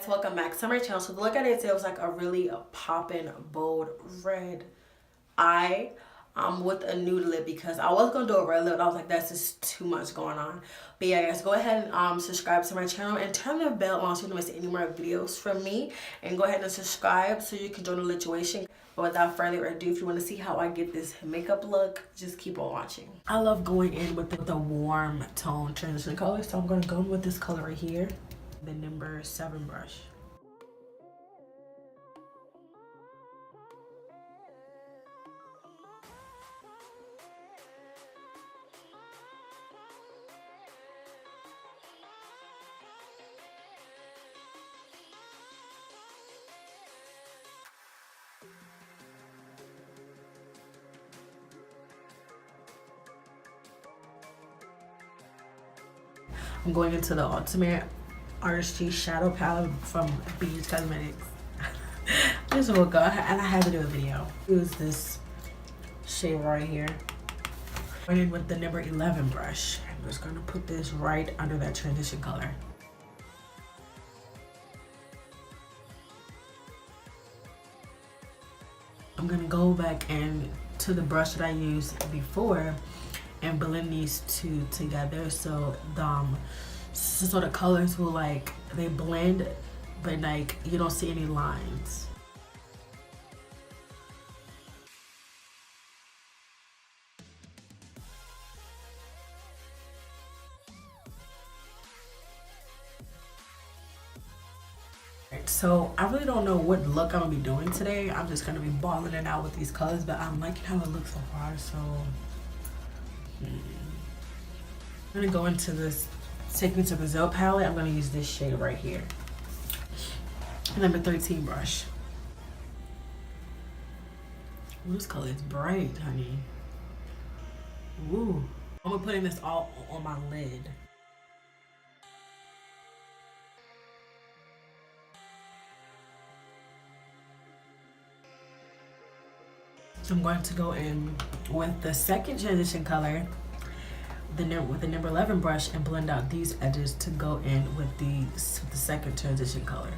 Welcome back to my channel. So the look at it, it was like a really popping bold red eye with a nude lip, because I was gonna do a red lip but I was like, that's just too much going on. But yeah guys, go ahead and subscribe to my channel and turn the bell on so you don't miss any more videos from me, and go ahead and subscribe so you can join the lituation. But without further ado, if you want to see how I get this makeup look, just keep on watching. I love going in with the warm tone transition color, so I'm gonna go in with this color right here, the number 7 brush. I'm going into the Ultimate Artistry Shadow Palette from Beach Cosmetics. I just woke up and I had to do a video. Use this shade right here. Going in with the number 11 brush. I'm just gonna put this right under that transition color. I'm gonna go back in to the brush that I used before and blend these two together so the colors will they blend, but like you don't see any lines. So I really don't know what look I'm gonna be doing today. I'm just gonna be balling it out with these colors, but I'm liking how it looks so far. So I'm gonna go into this Techniques of Brazil palette. I'm gonna use this shade right here, number 13 brush. Ooh, this color is bright, honey. Ooh, I'm putting this all on my lid. So I'm going to go in with the second transition color, with the number 11 brush, and blend out these edges to go in with the second transition color.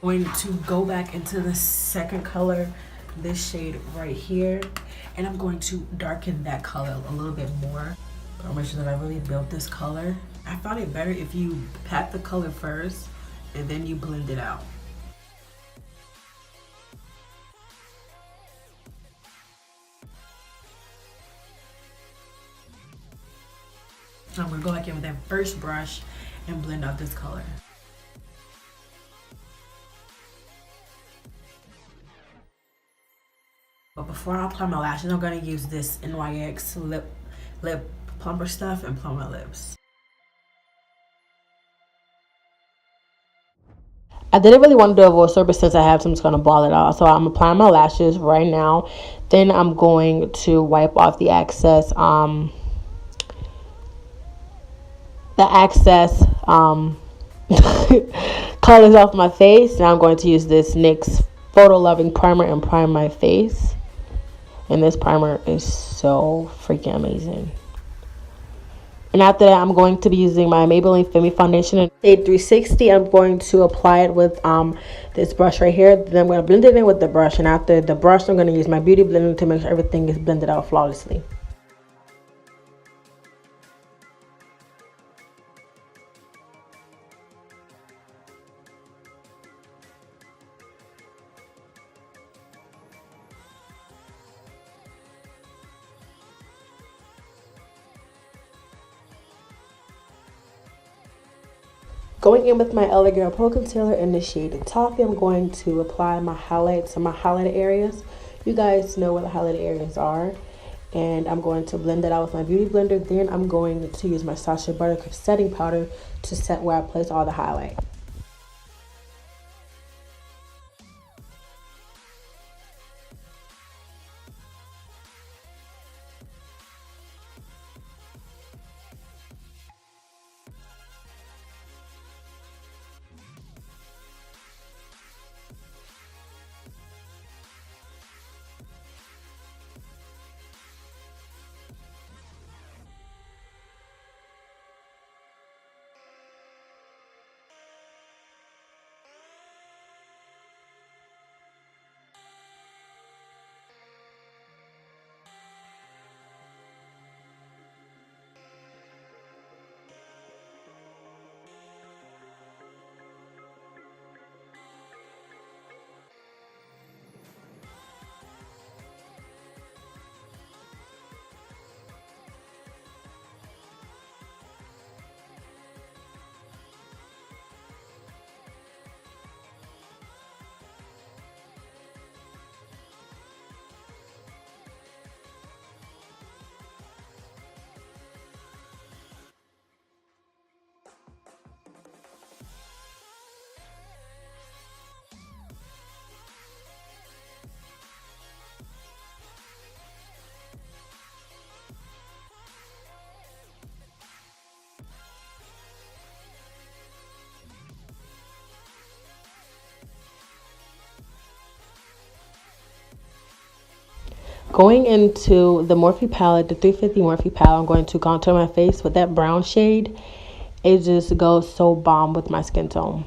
Going to go back into the second color, this shade right here, and I'm going to darken that color a little bit more. But I'll make sure that I really built this color. I found it better if you pat the color first and then you blend it out. So I'm gonna go back in with that first brush and blend out this color. But before I apply my lashes, I'm gonna use this NYX lip plumper stuff and plump my lips. I didn't really want to do a voiceover, but since I have some, I'm just gonna ball it out. So I'm applying my lashes right now. Then I'm going to wipe off the excess colors off my face. Now I'm going to use this NYX Photo Loving Primer and prime my face. And this primer is so freaking amazing. And after that, I'm going to be using my Maybelline Femme Foundation in shade 360. I'm going to apply it with this brush right here. Then I'm going to blend it in with the brush. And after the brush, I'm going to use my Beauty Blender to make sure everything is blended out flawlessly. Going in with my LA Girl Pro Concealer in the shade Toffee, I'm going to apply my highlights and my highlighted areas. You guys know where the highlighted areas are. And I'm going to blend that out with my Beauty Blender. Then I'm going to use my Sacha Buttercup setting powder to set where I place all the highlight. Going into the Morphe palette, the 350 Morphe palette, I'm going to contour my face with that brown shade. It just goes so bomb with my skin tone.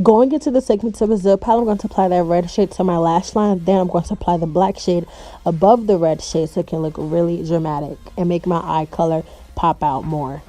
Going into the segments of a zip palette, I'm going to apply that red shade to my lash line. Then I'm going to apply the black shade above the red shade so it can look really dramatic and make my eye color pop out more.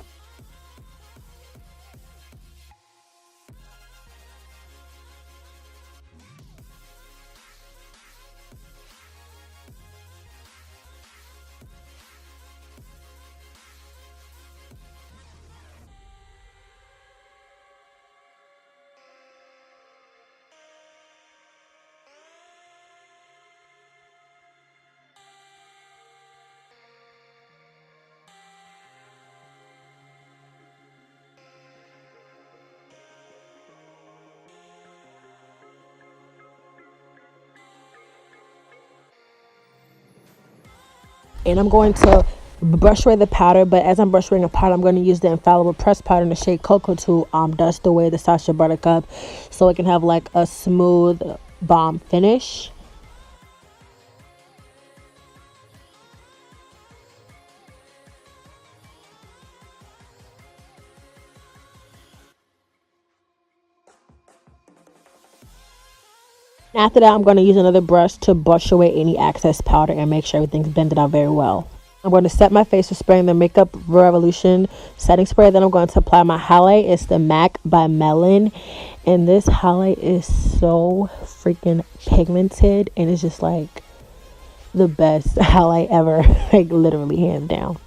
And I'm going to brush away the powder, but as I'm brushing away the powder, I'm going to use the infallible pressed powder in the shade Cocoa to dust away the Sacha Buttercup so it can have like a smooth bomb finish. After that, I'm going to use another brush to brush away any excess powder and make sure everything's blended out very well. I'm going to set my face with spraying the Makeup Revolution setting spray. Then I'm going to apply my highlight. It's the MAC by Melon. And this highlight is so freaking pigmented. And it's just like the best highlight ever. Like literally hands down.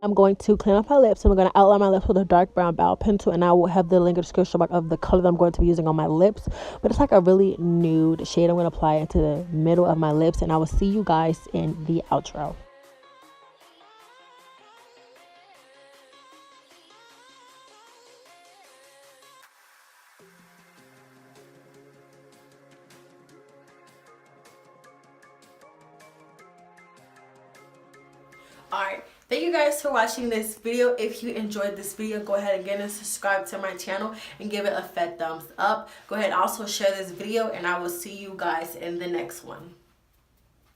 I'm going to clean up my lips. I'm going to outline my lips with a dark brown brow pencil, and I will have the link in the description box of the color that I'm going to be using on my lips. But it's like a really nude shade. I'm going to apply it to the middle of my lips, and I will see you guys in the outro. Alright, thank you guys for watching this video. If you enjoyed this video, go ahead again and subscribe to my channel and give it a fat thumbs up. Go ahead and also share this video, and I will see you guys in the next one.